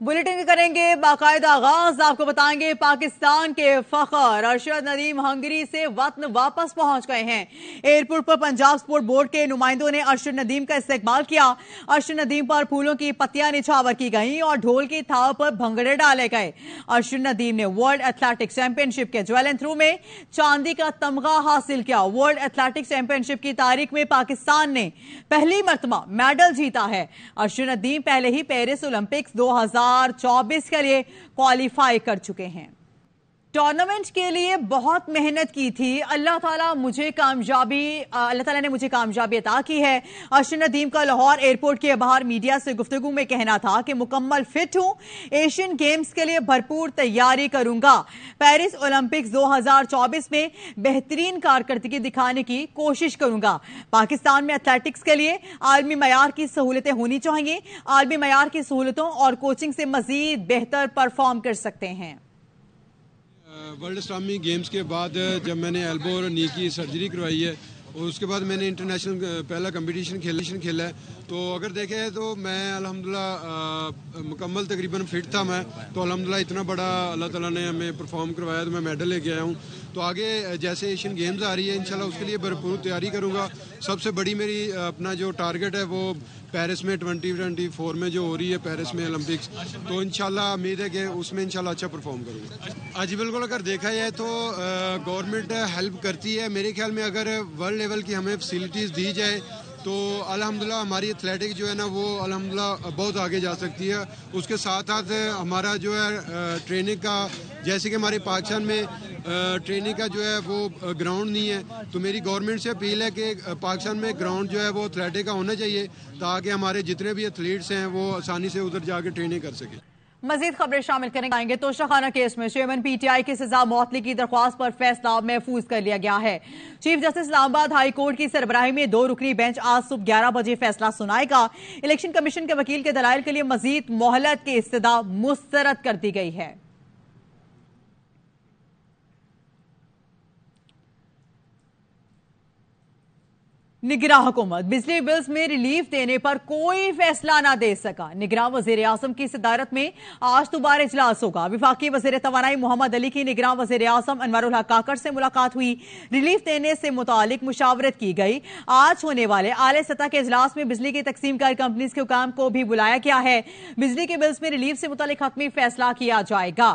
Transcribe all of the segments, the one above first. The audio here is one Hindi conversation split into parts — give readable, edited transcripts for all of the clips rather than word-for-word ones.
बुलेटिन करेंगे बाकायदा आगाज। आपको बताएंगे पाकिस्तान के फखर अरशद नदीम हंगरी से वतन वापस पहुंच गए हैं। एयरपोर्ट पर पंजाब स्पोर्ट बोर्ड के नुमाइंदों ने अरशद नदीम का इस्तकबाल किया। अरशद नदीम पर फूलों की पत्तियां निछावर की गईं और ढोल की थाव पर भंगड़े डाले गए। अरशद नदीम ने वर्ल्ड एथलेटिक्स चैंपियनशिप के ज्वेलन थ्रो में चांदी का तमगा हासिल किया। वर्ल्ड एथलेटिक्स चैंपियनशिप की तारीख में पाकिस्तान ने पहली मर्तबा मेडल जीता है। अरशद नदीम पहले ही पेरिस ओलंपिक्स 2024 के लिए क्वालिफाई कर चुके हैं। टूर्नामेंट के लिए बहुत मेहनत की थी। अल्लाह ताला ने मुझे कामयाबी अता की है। अरशद नदीम का लाहौर एयरपोर्ट के बाहर मीडिया से गुफ्तगू में कहना था कि मुकम्मल फिट हूं, एशियन गेम्स के लिए भरपूर तैयारी करूंगा। पेरिस ओलंपिक्स 2024 में बेहतरीन कारकर्दगी दिखाने की कोशिश करूंगा। पाकिस्तान में एथलेटिक्स के लिए आलमी मयार की सहूलतें होनी चाहिए। आलमी मयार की सहूलतों और कोचिंग से मजीद बेहतर परफॉर्म कर सकते हैं। वर्ल्ड इस्लामिक गेम्स के बाद जब मैंने एल्बो और नी की सर्जरी करवाई है और उसके बाद मैंने इंटरनेशनल पहला कंपटीशन खेला है, तो अगर देखें तो मैं अल्हम्दुलिल्लाह मुकम्मल तकरीबन फिट था मैं, तो अल्हम्दुलिल्लाह इतना बड़ा अल्लाह ताला ने हमें परफॉर्म करवाया तो मैं मेडल लेके आया हूँ। तो आगे जैसे एशियन गेम्स आ रही है इंशाल्लाह उसके लिए भरपूर तैयारी करूँगा। सबसे बड़ी मेरी अपना जो टारगेट है वो पेरिस में 2024 में जो हो रही है पेरिस में ओलंपिक्स, तो इंशाल्लाह उम्मीद है कि उसमें इंशाल्लाह अच्छा परफॉर्म करूँगा। आज बिल्कुल अगर देखा जाए तो गवर्नमेंट हेल्प करती है। मेरे ख्याल में अगर वर्ल्ड लेवल की हमें फैसिलिटीज़ दी जाए तो अल्हम्दुलिल्लाह हमारी एथलेटिक जो है ना वो अल्हम्दुलिल्लाह बहुत आगे जा सकती है। उसके साथ साथ हमारा जो है ट्रेनिंग का, जैसे कि हमारे पाकिस्तान में ट्रेनिंग का जो है वो ग्राउंड नहीं है, तो मेरी गवर्नमेंट से अपील है कि पाकिस्तान में ग्राउंड जो है वो एथलेटिक का होना चाहिए ताकि हमारे जितने भी एथलीट्स हैं वो आसानी से उधर जाके ट्रेनिंग कर सकें। मजीद खबरें शामिल करेंगे। तोशाखाना केस में चेयरमैन पीटीआई की सजा मौतली की दरख्वास्त पर फैसला महफूज कर लिया गया है। Chief justice Islamabad high court की सरबराही में 2 रुकनी बेंच आज सुबह 11 बजे फैसला सुनाएगा। इलेक्शन कमीशन के वकील के दलाइल के लिए मजीद मोहलत की इस्तदा मुस्तरद कर दी गई है। निगरां हुकूमत बिजली बिल्स में रिलीफ देने पर कोई फैसला न दे सका। निगरां वजीर आजम की सदारत में आज दोबारा इजलास होगा। विफाकी वजीर तवानाई मोहम्मद अली की निगरां वजीर आजम अनवरुल हक काकड़ से मुलाकात हुई। रिलीफ देने से मुतालिक मुशावरत की गई। आज होने वाले आले सतह के इजलास में बिजली की तकसीम कार कंपनीज के हुकाम को भी बुलाया गया है। बिजली के बिल्स में रिलीफ से मुतालिक हतमी फैसला किया जाएगा।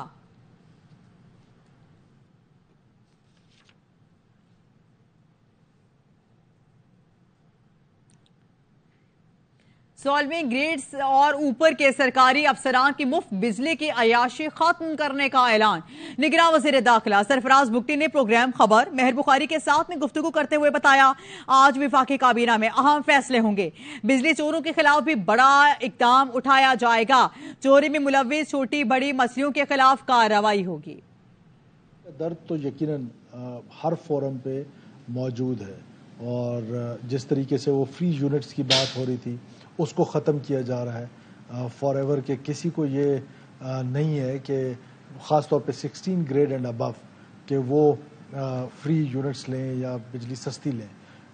सॉल्विंग ग्रेड्स और ऊपर के सरकारी अफसरान की मुफ्त बिजली की अयाशी खत्म करने का ऐलान। निगरां वजीर दाखिला सरफराज बुगटी ने प्रोग्राम खबर मेहर बुखारी के साथ में गुफ्तगू करते हुए बताया, आज विफाकी काबीना में अहम फैसले होंगे। बिजली चोरों के खिलाफ भी बड़ा इकदाम उठाया जाएगा। चोरी में मुलविस छोटी बड़ी मछलियों के खिलाफ कार्रवाई होगी। दर्द तो यकीनन हर फोरम पे मौजूद है और जिस तरीके से वो फ्री यूनिट्स की बात हो रही थी उसको ख़त्म किया जा रहा है फॉर एवर के किसी को ये नहीं है कि ख़ास तौर पे 16 ग्रेड एंड अबव कि वो फ्री यूनिट्स लें या बिजली सस्ती लें।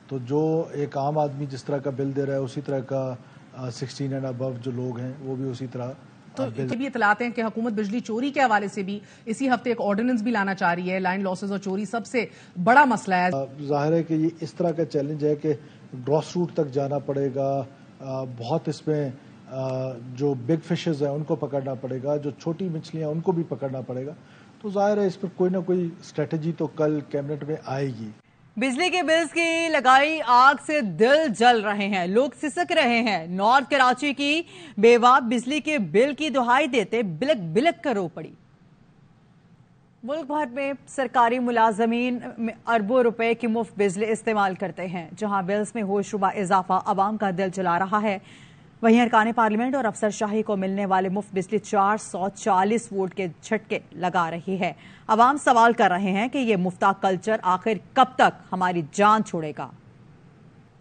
तो जो एक आम आदमी जिस तरह का बिल दे रहा है उसी तरह का 16 एंड अबव जो लोग हैं वो भी उसी तरह। तो ये भी इतलाते हैं कि हुकूमत बिजली चोरी के हवाले से भी इसी हफ्ते एक ऑर्डिनेंस भी लाना चाह रही है। लाइन लॉसेस और चोरी सबसे बड़ा मसला है। जाहिर है कि ये इस तरह का चैलेंज है कि ग्रॉस रूट तक जाना पड़ेगा। बहुत इसमें जो बिग फिशेस हैं उनको पकड़ना पड़ेगा, जो छोटी मछलियां उनको भी पकड़ना पड़ेगा। तो जाहिर है इस पर कोई ना कोई स्ट्रेटजी तो कल कैबिनेट में आएगी। बिजली के बिल्स की लगाई आग से दिल जल रहे हैं, लोग सिसक रहे हैं। नॉर्थ कराची की बेवा बिजली के बिल की दुहाई देते बिलक बिलक कर रो पड़ी। मुल्क भर में सरकारी मुलाजमीन अरबों रुपए की मुफ्त बिजली इस्तेमाल करते हैं। जहां बिल्स में होशरुबा इजाफा आवाम का दिल जला रहा है, वहीं अरकान पार्लियामेंट और अफसरशाही को मिलने वाले मुफ्त बिजली 440 वोट के झटके लगा रही है। आवाम सवाल कर रहे हैं कि यह मुफ्ता कल्चर आखिर कब तक हमारी जान छोड़ेगा।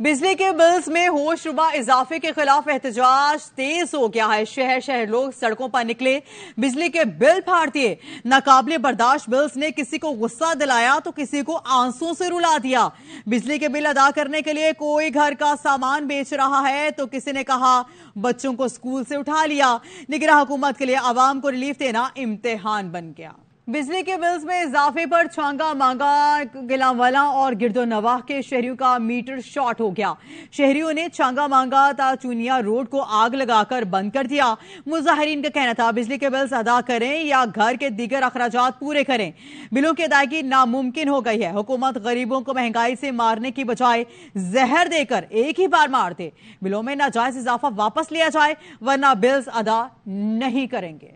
बिजली के बिल्स में होशरुबा इजाफे के खिलाफ एहतजाज तेज हो गया है। शहर शहर लोग सड़कों पर निकले, बिजली के बिल फाड़ दिए। नाकाबिले बर्दाश्त बिल्स ने किसी को गुस्सा दिलाया तो किसी को आंसुओं से रुला दिया। बिजली के बिल अदा करने के लिए कोई घर का सामान बेच रहा है तो किसी ने कहा बच्चों को स्कूल से उठा लिया। निगरान हुकूमत के लिए आवाम को रिलीफ देना इम्तिहान बन गया। बिजली के बिल्स में इजाफे पर छांगा मांगा गिलांवाला और गिरदोनवाह के शहरियों का मीटर शॉर्ट हो गया। शहरियों ने छांगा मांगा ताचुनिया रोड को आग लगाकर बंद कर दिया। मुजाहिरीन का कहना था बिजली के बिल्स अदा करें या घर के दीगर अखराजात पूरे करें। बिलों की अदायगी नामुमकिन हो गई है। हुकूमत गरीबों को महंगाई से मारने की बजाय जहर देकर एक ही बार मार दे। बिलों में नाजायज इजाफा वापस लिया जाए वरना बिल्स अदा नहीं करेंगे।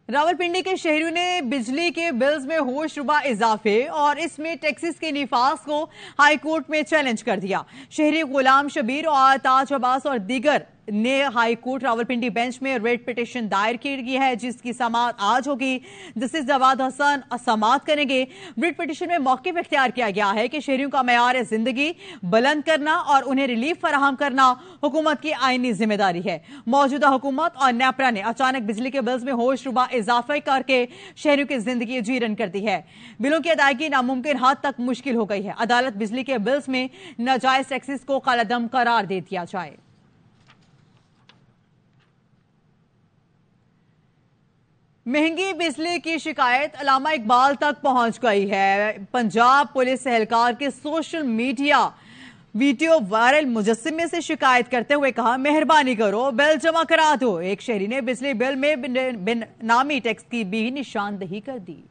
रावलपिंडी के शहरियों ने बिजली के बिल्स में होशरुबा इजाफे और इसमें टैक्सेस के निफाज को हाईकोर्ट में चैलेंज कर दिया। शहरी गुलाम शबीर और ताज अब्बास और दीगर ने हाईकोर्ट रावलपिंडी बेंच में रेट पिटीशन दायर की है जिसकी समाअत आज होगी। जस्टिस जवाद हसन समाअत करेंगे। रेट पिटीशन में मौक़िफ़ इख्तियार किया गया है कि शहरियों का मेयार जिंदगी बुलंद करना और उन्हें रिलीफ फराहम करना हुकूमत की आईनी जिम्मेदारी है। मौजूदा हुकूमत और नेपरा ने अचानक बिजली के बिल्स में होशरुबा इजाफे करके शहरियों की जिंदगी जीरन कर दी है। बिलों की अदायगी नामुमकिन हद तक मुश्किल हो गई है। अदालत बिजली के बिल्स में नाजायज टैक्सेस को कालादम करार दे दिया जाए। महंगी बिजली की शिकायत अल्लामा इकबाल तक पहुंच गई है। पंजाब पुलिस एहलकार के सोशल मीडिया वीडियो वायरल मुजस्सिमे से शिकायत करते हुए कहा मेहरबानी करो बिल जमा करा दो। एक शहरी ने बिजली बिल में बिन नामी टैक्स की भी निशानदही कर दी।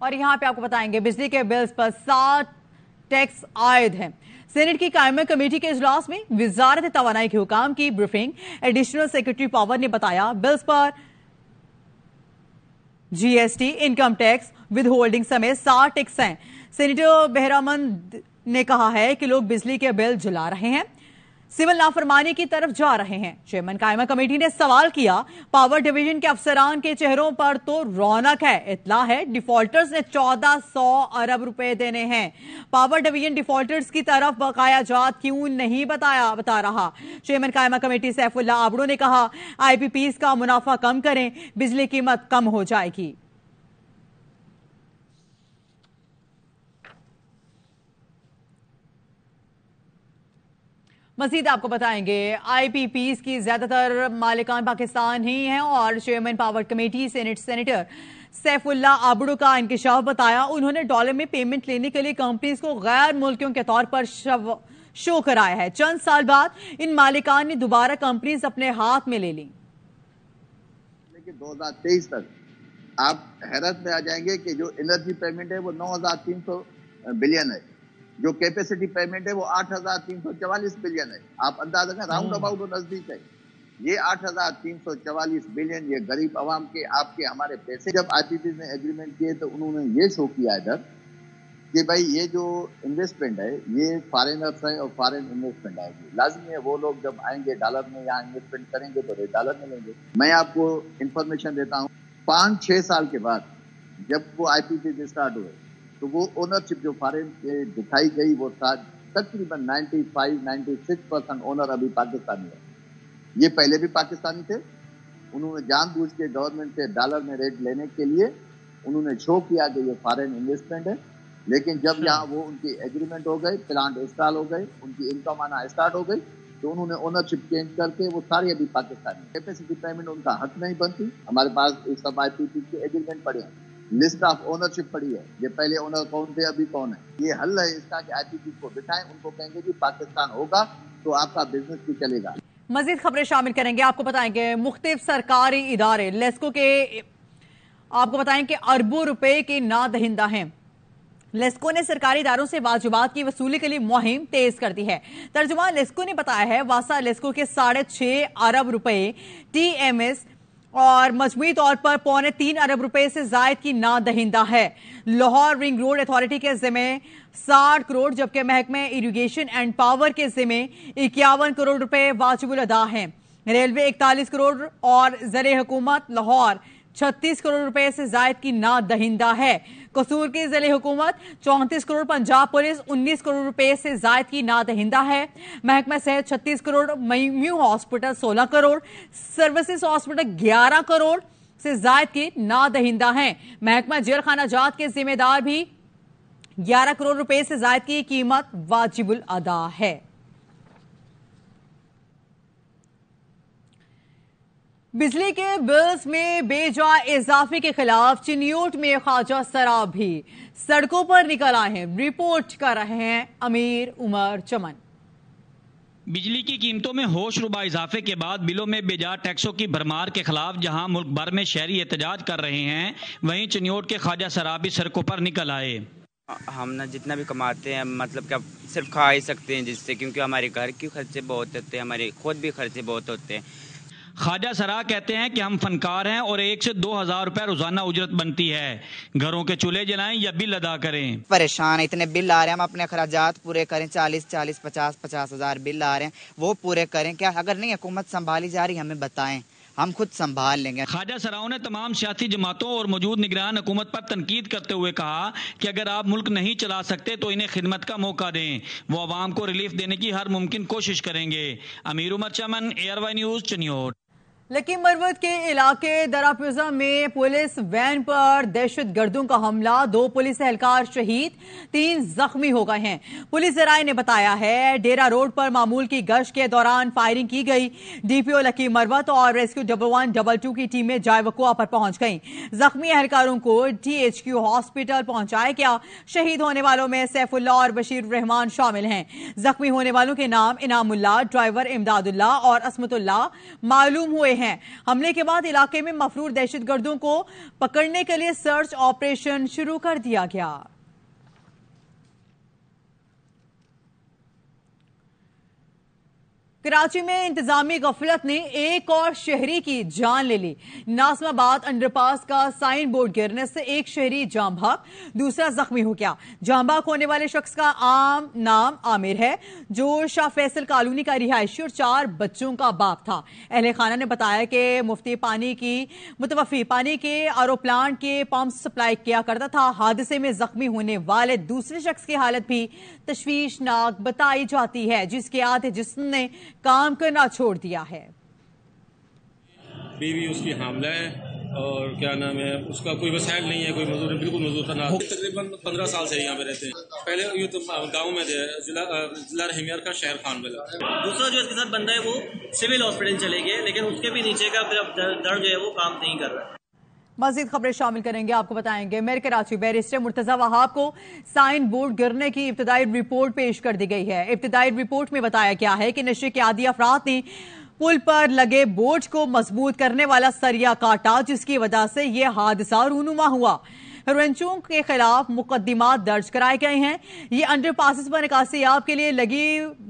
और यहां पे आपको बताएंगे बिजली के बिल्स पर 60 टैक्स आयद हैं। सेनेट की कायमा कमेटी के इजलास में वजारत तवानाई के हुकाम की ब्रीफिंग। एडिशनल सेक्रेटरी पावर ने बताया बिल्स पर GST, income tax, with holding समेत 60 टैक्स हैं। सेनेटर बहरामंद ने कहा है कि लोग बिजली के बिल जला रहे हैं, सिविल नाफरमानी की तरफ जा रहे हैं। चेयरमैन कायमा कमेटी ने सवाल किया पावर डिवीजन के अफसरान के चेहरों पर तो रौनक है। इतला है डिफॉल्टर्स ने 1400 अरब रुपए देने हैं। पावर डिवीजन डिफॉल्टर्स की तरफ बकाया जात क्यों नहीं बता रहा। चेयरमैन कायमा कमेटी सैफुल्ला आबड़ो ने कहा आईपीपीज का मुनाफा कम करें, बिजली कीमत कम हो जाएगी। मजीद आपको बताएंगे आईपीपीज की ज्यादातर मालिकान पाकिस्तान ही हैं और chairman power committee senator Saifullah Abro का इंकशाफ बताया। उन्होंने डॉलर में पेमेंट लेने के लिए कंपनीज को गैर मुल्कियों के तौर पर शो कराया है। चंद साल बाद इन मालिकान ने दोबारा कंपनीज अपने हाथ में ले ली। 2023 तक आप हैरत में आ जाएंगे कि जो एनर्जी पेमेंट है वो 9,300 बिलियन है, जो कैपेसिटी पेमेंट है वो 8,344 बिलियन है। आप अंदाजा करें राउंड अबाउट नजदीक है। ये 8,344 बिलियन ये गरीब आवाम के आपके हमारे पैसे। जब आईपीपी ने एग्रीमेंट किए तो उन्होंने ये शो किया इधर कि भाई ये जो इन्वेस्टमेंट है ये फॉरेनर्स है और फॉरेन इन्वेस्टमेंट आएगी। लाजमी है वो लोग जब आएंगे डॉलर में यहाँ इन्वेस्टमेंट करेंगे तो डॉलर में लेंगे। मैं आपको इंफॉर्मेशन देता हूँ 5-6 साल के बाद जब वो आईपीपी स्टार्ट हुए तो वो ओनरशिप जो फॉरेन से दिखाई गई वो तकरीबन 95-96% ओनर अभी पाकिस्तानी है। ये पहले भी पाकिस्तानी थे। उन्होंने जानबूझ के गवर्नमेंट से डॉलर में रेट लेने के लिए उन्होंने शो किया कि ये फॉरेन इन्वेस्टमेंट है। लेकिन जब यहाँ वो उनकी एग्रीमेंट हो गए, प्लांट इंस्टॉल हो गए, उनकी इनकम आना स्टार्ट हो गई तो उन्होंने ओनरशिप चेंज करके वो सारे अभी पाकिस्तानी। कैपेसिटी पेमेंट उनका हक नहीं बनती। हमारे पास इस सब आईपीपी के एग्रीमेंट पड़े हैं, लिस्ट ऑफ ओनरशिप पड़ी है। ये पहले ओनर कौन थे अभी कौन है। ये हल है इसका कि आईपीपी को बिठाएं, उनको कहेंगे कि पाकिस्तान होगा तो आपका बिजनेस भी चलेगा। मजीद खबरें शामिल करेंगे, आपको बताएंगे मुख्तलिफ सरकारी इदारे लेस्को के आपको बताएं कि अरबों रुपए के ना दहिंदा हैं। लेस्को ने सरकारी इदारों से वाजिबात की वसूली के लिए मुहिम तेज कर दी है। तर्जुमान लेस्को ने बताया है वासा लेस्को के 6.5 अरब रुपए टीएमएस और मजमूई तौर पर 3.25 अरब रुपए से जायद की ना दहिंदा है। लाहौर रिंग रोड अथॉरिटी के जिम्मे 60 करोड़ जबकि महकमे इरिगेशन एंड पावर के जिम्मे 51 करोड़ रुपए वाजिबुल अदा हैं। रेलवे 41 करोड़ और ज़र हुकूमत लाहौर 36 करोड़ रुपए से जायद की नाद दहिंदा है। कसूर की जिले हुकूमत 34 करोड़, पंजाब पुलिस 19 करोड़ रुपए से जायद की नाद दहिंदा है। महकमा सेहत 36 crore, mu hospital 16 crore, services hospital 11 crore से जायद की नाद दहिंदा है। महकमा जेल खाना जात के जिम्मेदार भी 11 करोड़ रुपए से जायद की कीमत वाजिबुल अदा है। बिजली के बिल्स में बेजा इजाफे के खिलाफ चिन्यूट में ख्वाजा सरा भी सड़कों पर निकल आए हैं। रिपोर्ट कर रहे हैं अमीर उमर चमन। बिजली की कीमतों में होश रुबा इजाफे के बाद बिलों में बेजा टैक्सों की भरमार के खिलाफ जहां मुल्क भर में शहरी एहतजाज कर रहे हैं, वहीं चिन्यूट के ख्वाजा सरा भी सड़कों पर निकल आए। हम ना जितना भी कमाते हैं मतलब क्या सिर्फ खा ही सकते हैं जिससे, क्योंकि हमारे घर के खर्चे बहुत होते हैं, हमारे खुद भी खर्चे बहुत होते हैं। ख्वाजा सरा कहते हैं कि हम फनकार हैं और 1 से 2 हज़ार रुपए रोजाना उजरत बनती है। घरों के चूल्हे जलाएं या बिल अदा करें। परेशान है, इतने बिल आ रहे हैं, हम अपने अखराजात पूरे करें, 40 50 हज़ार बिल आ रहे हैं, वो पूरे करें क्या? अगर नहीं हुकूमत संभाली जा रही हमें बताएं, हम खुद संभाल लेंगे। ख्वाजा सराओं ने तमाम सियासी जमातों और मौजूद निगरान हुकूमत पर तनकीद करते हुए कहा कि अगर आप मुल्क नहीं चला सकते तो इन्हें खिदमत का मौका दें। वो अवाम को रिलीफ देने की हर मुमकिन कोशिश करेंगे। अमीर उमर चमन, ARY news, Chiniot. Lucky Marwat के इलाके दरापुजा में पुलिस वैन पर दहशतगर्दों का हमला, 2 पुलिस एहलकार शहीद, 3 जख्मी हो गए हैं। पुलिस जराये ने बताया है डेरा रोड पर मामूल की गश्त के दौरान फायरिंग की गई। DPO लकी मरवत और रेस्क्यू 112 की टीमें जाए वकुआ पर पहुंच गईं। जख्मी एहलकारों को THQ हॉस्पिटल पहुंचाया गया। शहीद होने वालों में सैफुल्ला और बशीर रहमान शामिल हैं। जख्मी होने वालों के नाम इनामुल्ला, ड्राइवर इमदादुल्ला और असमतुल्ला मालूम हुए हैं। हमले के बाद इलाके में मफरूर दहशतगर्दों को पकड़ने के लिए सर्च ऑपरेशन शुरू कर दिया गया। कराची में इंतजामी गफलत ने एक और शहरी की जान ले ली। नाजमाबाद अंडरपास का साइन बोर्ड गिरने से एक शहरी जाम भाग, दूसरा जख्मी हो गया। जाम भाग होने वाले शख्स का आम नाम आमिर है, जो शाह फैसल कॉलोनी का रिहायशी और 4 बच्चों का बाप था। अहले खाना ने बताया कि मुतवफी पानी के आरओ प्लांट के पंप सप्लाई किया करता था। हादसे में जख्मी होने वाले दूसरे शख्स की हालत भी तशवीशनाक बताई जाती है, जिसके आधे जिस्म ने काम करना छोड़ दिया है। बीवी उसकी हामला है और क्या नाम है, उसका कोई वसाइल नहीं है, कोई मजदूर, बिल्कुल मजदूर ना। तकरीबन 15 साल से यहाँ पे रहते हैं। पहले ये तो गांव में थे, जिला रहमियार का शहर खान वाला। दूसरा जो इसके साथ बंदा है वो सिविल हॉस्पिटल चले गए, लेकिन उसके भी नीचे का दर्द जो है वो काम नहीं कर रहा है। मजीद खबरें शामिल करेंगे, आपको बताएंगे। मेयर कराची बैरिस्टर मुर्तजा वहाब को साइन बोर्ड गिरने की इब्तदाई रिपोर्ट पेश कर दी गई है। इब्तदाई रिपोर्ट में बताया गया है कि नशे के आदी अफराद ने पुल पर लगे बोर्ड को मजबूत करने वाला सरिया काटा, जिसकी वजह से यह हादसा रूनुमा हुआ। हेरोइनचों के खिलाफ मुकदमात दर्ज कराए गए हैं। ये अंडरपासेस पर निकासियाब के लिए लगी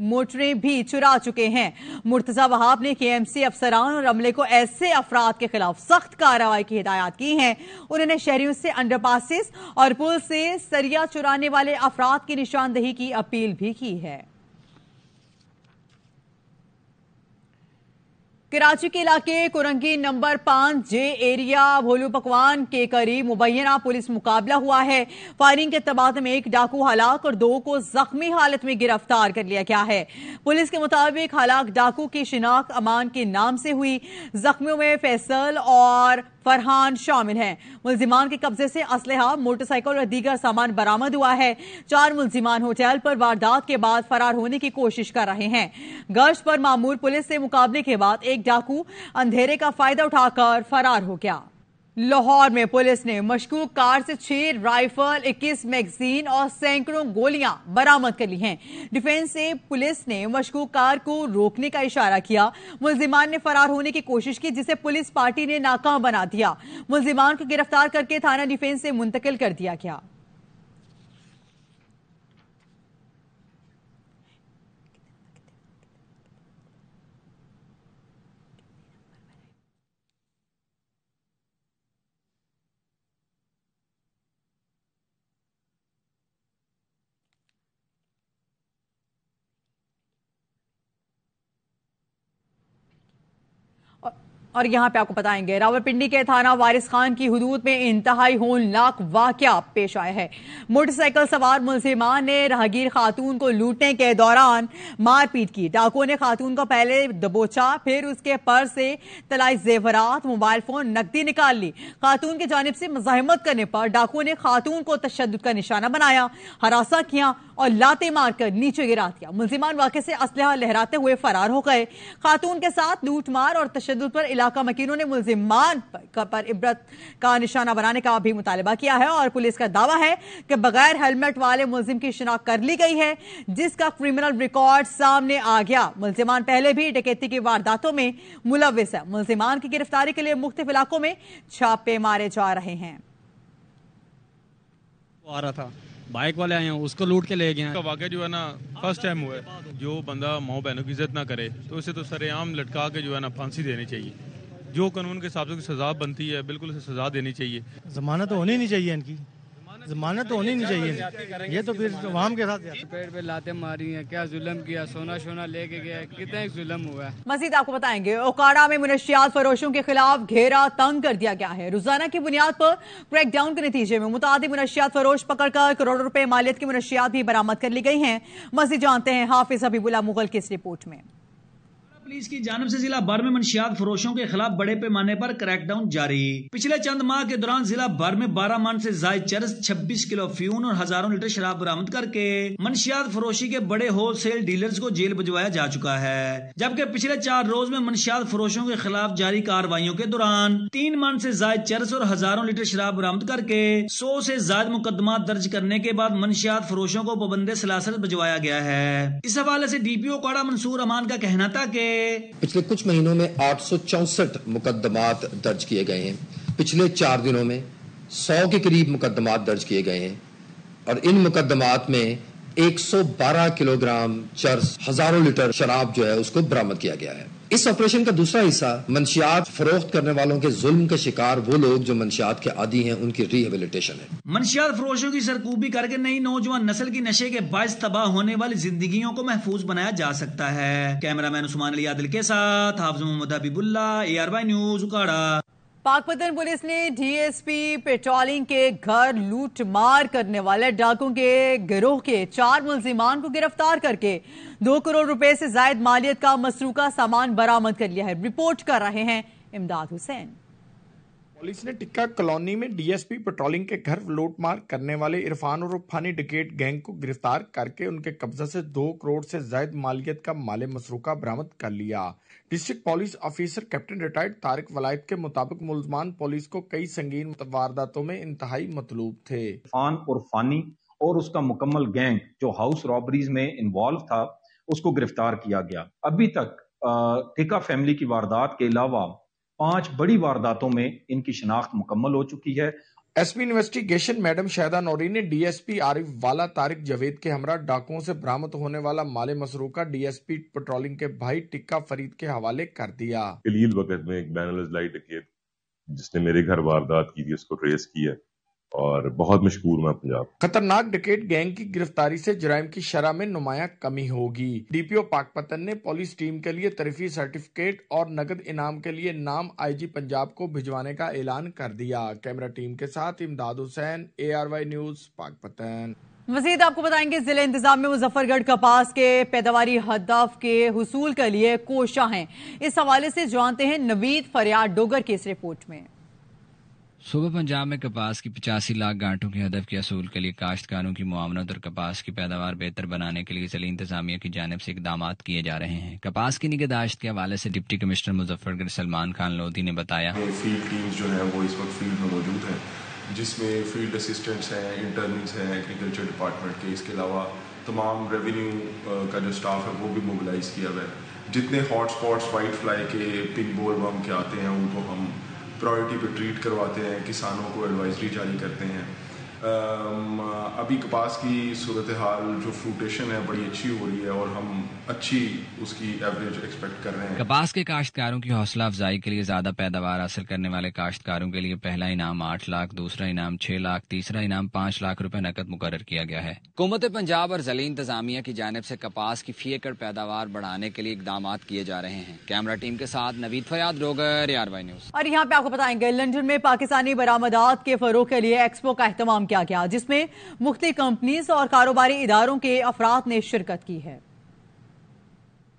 मोटरें भी चुरा चुके हैं। मुर्तजा वहाब ने KMC अफसरान और अमले को ऐसे अफराद के खिलाफ सख्त कार्रवाई की हिदायत की हैं। उन्होंने शहरियों से अंडरपासेस और पुल से सरिया चुराने वाले अफराद की निशानदेही की अपील भी की है। कराची के इलाके कुरंगी नंबर 5J एरिया भोलू पकवान के करीब मुबैना पुलिस मुकाबला हुआ है। फायरिंग के तबादले में 1 डाकू हलाक और 2 को जख्मी हालत में गिरफ्तार कर लिया गया है। पुलिस के मुताबिक हलाक डाकू की शिनाख्त अमान के नाम से हुई। जख्मियों में फैसल और फरहान शामिल हैं। मुल्जिमान के कब्जे से असलहा, मोटरसाइकिल और दीगर सामान बरामद हुआ है। 4 मुल्जिमान होटल पर वारदात के बाद फरार होने की कोशिश कर रहे हैं। गश्त पर मामूर पुलिस से मुकाबले के बाद एक डाकू अंधेरे का फायदा उठाकर फरार हो गया। लाहौर में पुलिस ने मशकूक कार से 6 राइफल, 21 मैगजीन और सैकड़ों गोलियां बरामद कर ली हैं। डिफेंस से पुलिस ने मशकूक कार को रोकने का इशारा किया। मुल्जिमान ने फरार होने की कोशिश की, जिसे पुलिस पार्टी ने नाकाम बना दिया। मुल्जिमान को गिरफ्तार करके थाना डिफेंस से मुंतकिल कर दिया गया। और यहाँ पे आपको बताएंगे रावलपिंडी के थाना वारिस खान की हुदूद में इंतहाई होलनाक वाकया पेश आया है। मोटरसाइकिल सवार मुलजिमान ने राहगीर खातून को लूटने के दौरान मारपीट की। डाकुओं ने खातून को पहले दबोचा, फिर उसके पर्स से तलाई जेवरात, मोबाइल फोन, नकदी निकाल ली। खातून की जानिब से मज़ाहमत करने पर डाकुओं ने खातून को तशद्दुद का निशाना बनाया, हरासा किया और लाते मारकर नीचे गिरा दिया। मुलजिमान वाक़े से असलहा लहराते हुए फरार हो गए। खातून के साथ लूटमार और तशद्दुद पर इलाका मकीनों ने मुलजिमान पर इबरत का निशाना बनाने का भी मुतालबा किया है और पुलिस का दावा है कि बगैर हेलमेट वाले मुलजिम की शिनाख्त कर ली गई है, जिसका क्रिमिनल रिकॉर्ड सामने आ गया। मुलजिमान पहले भी डकैती की वारदातों में मुलव्विस है। मुलजिमान की गिरफ्तारी के लिए मुख्तलिफ इलाकों में छापे मारे जा रहे हैं। आ रहा था, बाइक वाले आए हैं, उसको लूट के ले गए हैं। वाकई जो है ना फर्स्ट टाइम हुआ है। जो बंदा माओ बहनों की इज्जत ना करे तो उसे तो सरेआम लटका के जो है ना फांसी देनी चाहिए। जो कानून के हिसाब से सजा बनती है बिल्कुल उसे सजा देनी चाहिए। जमानत तो होनी नहीं चाहिए इनकी, जमानत तो होनी नहीं चाहिए। ये तो फिर आवाम के साथ पेड़ पे लाते मारी हैं, क्या जुल्म किया, सोना लेके गया, कितना जुल्म हुआ है। मजीद आपको बताएंगे ओकाड़ा में मुनशियात फरोशों के खिलाफ घेरा तंग कर दिया गया है। रोजाना की बुनियाद पर क्रैकडाउन के नतीजे में मुतादिद मुनशियात फरोश पकड़कर करोड़ों रुपए मालियत की मुनशियात भी बरामद कर ली गई हैं। मजीद जानते हैं हाफिज हबीबुल्लाह मुगल की इस रिपोर्ट में। पुलिस की जानिब से जिला भर में मंशियात फरोशों के खिलाफ बड़े पैमाने पर क्रैकडाउन जारी। पिछले चंद माह के दौरान जिला भर में 12 मन से जायद चरस, 26 किलो फ्यून और हजारों लीटर शराब बरामद करके मंशियात फरोशी के बड़े होलसेल डीलर्स को जेल भिजवाया जा चुका है। जबकि पिछले 4 रोज में मंशियात फरोशों के खिलाफ जारी कार्रवाइयों के दौरान 3 मन से जायद चरस और हजारों लीटर शराब बरामद करके 100 से ज्यादा मुकदमा दर्ज करने के बाद मंशियात फरोशों को पाबंदे सलासत भिजवाया गया है। इस हवाले से डीपीओ ओकाड़ा मंसूर अमान का कहना था कि पिछले कुछ महीनों में 864 मुकदमात दर्ज किए गए हैं। पिछले 4 दिनों में 100 के करीब मुकदमात दर्ज किए गए हैं और इन मुकदमात में 112 किलोग्राम चरस, हजारों लीटर शराब जो है उसको बरामद किया गया है। इस ऑपरेशन का दूसरा हिस्सा मंशियात फरोख्त करने वालों के जुल्म के शिकार वो लोग जो मंशियात के आदी हैं, उनकी रिहेबिलिटेशन है। मंशियात फरोशों की सरकूबी करके नई नौजवान नस्ल की नशे के बायस तबाह होने वाली जिंदगियों को महफूज बनाया जा सकता है। कैमरामैन उस्मान अली आदिल के साथ Hafiz Mohammad Habibullah, ARY news, Okara. Pakpattan police ने DSP पेट्रोलिंग के घर लूट मार करने वाले डाकुओं के गिरोह के 4 मुलजिमान को गिरफ्तार करके 2 करोड़ रुपए से जायद मालियत का मसरूका सामान बरामद कर लिया है। रिपोर्ट कर रहे हैं इमदाद हुसैन। पुलिस ने टिक्का कॉलोनी में DSP पेट्रोलिंग के घर लूटमार करने वाले इरफान और फानी डिकेट गैंग को गिरफ्तार करके उनके कब्जा से 2 करोड़ से ज्यादा मालियत का माले मसरूका बरामद कर लिया। District police officer captain retired Tariq Wilayat के मुताबिक मुलजमान पुलिस को कई संगीन वारदातों में इंतहाई मतलूब थे। इरफान और फानी और उसका मुकम्मल गैंग जो हाउस रॉबरीज में इन्वॉल्व था उसको गिरफ्तार किया गया। अभी तक टिक्का फैमिली की वारदात के अलावा 5 बड़ी वारदातों में इनकी शिनाख्त मुकम्मल हो चुकी है। SP इन्वेस्टिगेशन मैडम शाहिदा नौरी ने DSP आरिफ वाला तारिक जवेद के हमरा डाकुओं से बरामद होने वाला माले मसरूका DSP पेट्रोलिंग के भाई टिक्का फरीद के हवाले कर दिया। कलील वक्त में एक बैनल डकैत जिसने मेरे घर वारदात की थी उसको ट्रेस किया और बहुत मशहूर मैं पंजाब। खतरनाक डकैत गैंग की गिरफ्तारी से जराइम की शरह में नुमाया कमी होगी। DPO पाकपतन ने पुलिस टीम के लिए तरफी सर्टिफिकेट और नगद इनाम के लिए नाम IG पंजाब को भिजवाने का ऐलान कर दिया। कैमरा टीम के साथ इमदाद हुसैन, ARY न्यूज, पाकपतन। मजीद आपको बताएंगे जिला इंतजामिया मुजफ्फरगढ़ कपास के पैदावारी हदफ के हुसूल के लिए कोशा हैं। इस हवाले से जानते हैं नवीद फरियाद डोगर की इस रिपोर्ट में। सूबे पंजाब में कपास की 85 लाख गांठों के हदफ के असूल के लिए काश्तकारों की मुआवनत और कपास की पैदावार बेहतर बनाने के लिए जिला इंतजामिया की जानिब से इकदाम किए जा रहे हैं। कपास की निगहदाश्त के हवाले से डिप्टी कमिश्नर मुजफ्फरगढ़ सलमान खान लोधी ने बताया, फील्ड टीम्स जो है वो इस वक्त फील्ड में मौजूद हैं, जिसमें फील्ड असिस्टेंट्स हैं, इंटर्निंग्स हैं एग्रीकल्चर डिपार्टमेंट के। इसके अलावा तमाम रेवेन्यू का जो स्टाफ है वो भी मोबिलाइज किया हुआ है। जितने हॉट स्पॉट्स वाइट फ्लाई के, पिन बोल बम के आते हैं उनको हम प्रायोरिटी पे ट्रीट करवाते हैं, किसानों को एडवाइजरी जारी करते हैं। अभी कपास की सूरत हाल जो फ्रूटेशन है बड़ी अच्छी हो रही है और हम अच्छी उसकी एवरेज एक्सपेक्ट कर रहे हैं। कपास के काश्तकारों की हौसला अफजाई के लिए ज्यादा पैदावार हासिल करने वाले काश्तकारों के लिए पहला इनाम 8 लाख, दूसरा इनाम 6 लाख, तीसरा इनाम 5 लाख रुपए नकद मुकर्रर किया गया है। हुकूमत पंजाब और ज़िला इंतजामिया की जानिब से कपास की फी एकड़ पैदावार बढ़ाने के लिए इकदाम किए जा रहे हैं। कैमरा टीम के साथ नवीद फयाद, रोगर, ARY न्यूज। और यहाँ पे आपको बताएंगे लंदन में पाकिस्तानी बरामदात के फरोग के लिए एक्सपो का एहतमाम किया गया, जिसमें मुख्तलिफ कंपनीज और कारोबारी इदारों के अफराद ने शिरकत की है।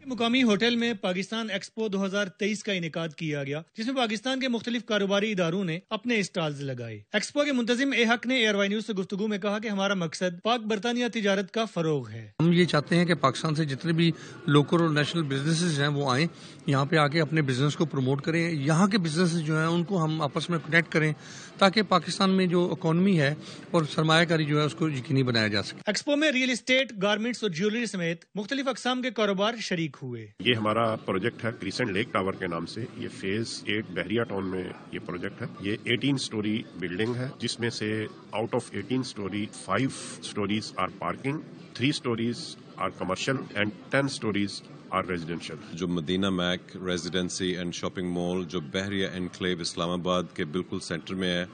मुकामी होटल में पाकिस्तान एक्सपो 2023 का इनेकाद किया गया, जिसमें पाकिस्तान के मुख्तलिफ कारोबारी इदारों ने अपने स्टॉल्स लगाए। एक्सपो के मुंतजिम हक ने ARY न्यूज से गुफ्तगू में कहा कि हमारा मकसद पाक बरतानिया तिजारत का फरोग है। हम ये चाहते हैं कि पाकिस्तान से जितने भी लोकल और नेशनल बिजनेसेस हैं वो आए, यहाँ पे आके अपने बिजनेस को प्रमोट करें। यहाँ के बिजनेसेस जो हैं उनको हम आपस में कनेक्ट करें ताकि पाकिस्तान में जो इकोनॉमी है और सरमायाकारी जो है उसको यकीनी बनाया जा सके। एक्सपो में रियल एस्टेट, गारमेंट्स और ज्वेलरी समेत मुख्तलिफ अकसाम के कारोबार शरीक हुए। ये हमारा प्रोजेक्ट है क्रिसेंट लेक टावर के नाम से। ये फेज 8 बहरिया टाउन में ये प्रोजेक्ट है। ये 18 स्टोरी बिल्डिंग है, जिसमें से out of 18 storey 5 storeys are parking, 3 storeys are commercial and 10 storeys are residential. जो Madina Mac residency and shopping mall जो बहरिया एनक्लेव इस्लामाबाद के बिल्कुल सेंटर में है,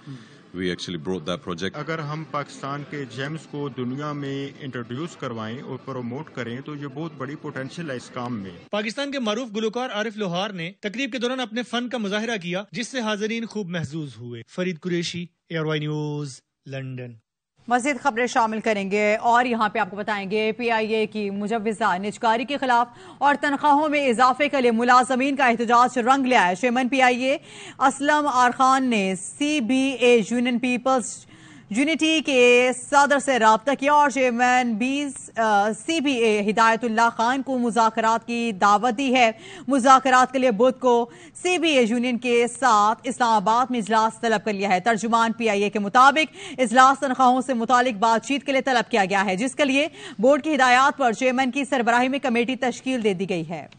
We actually brought that project. अगर हम पाकिस्तान के जेम्स को दुनिया में इंट्रोड्यूस करवाएं और प्रमोट करें तो ये बहुत बड़ी पोटेंशियल है इस काम में। पाकिस्तान के मारूफ गुलकार आरिफ लोहार ने तकरीब के दौरान अपने फन का मुजाहिरा किया, जिससे हाज़रीन खूब महजूज हुए। Farid Qureshi, ARY news, London. मज़ीद खबरें शामिल करेंगे और यहाँ पे आपको बताएंगे PIA की मुजव्विज़ा निजकारी के खिलाफ और तनख्वाहों में इजाफे के लिए मुलाजमीन का एहतजाज रंग लिया है। Chairman PIA Aslam R Khan ने CBA यूनियन पीपल्स यूनिटी के सदर से राब्ता किया और चेयरमैन CBA हिदायतुल्लाह खान को मुज़ाकरात की दावत दी है। मुज़ाकरात के लिए बुध को CBA यूनियन के साथ इस्लामाबाद में इजलास तलब कर लिया है। तर्जुमान PIA के मुताबिक इजलास तनख्वाहों से मुतालिक बातचीत के लिए तलब किया गया है, जिसके लिए बोर्ड की हिदायत पर चेयरमैन की सरबराही में कमेटी तश्कील दे दी गई है।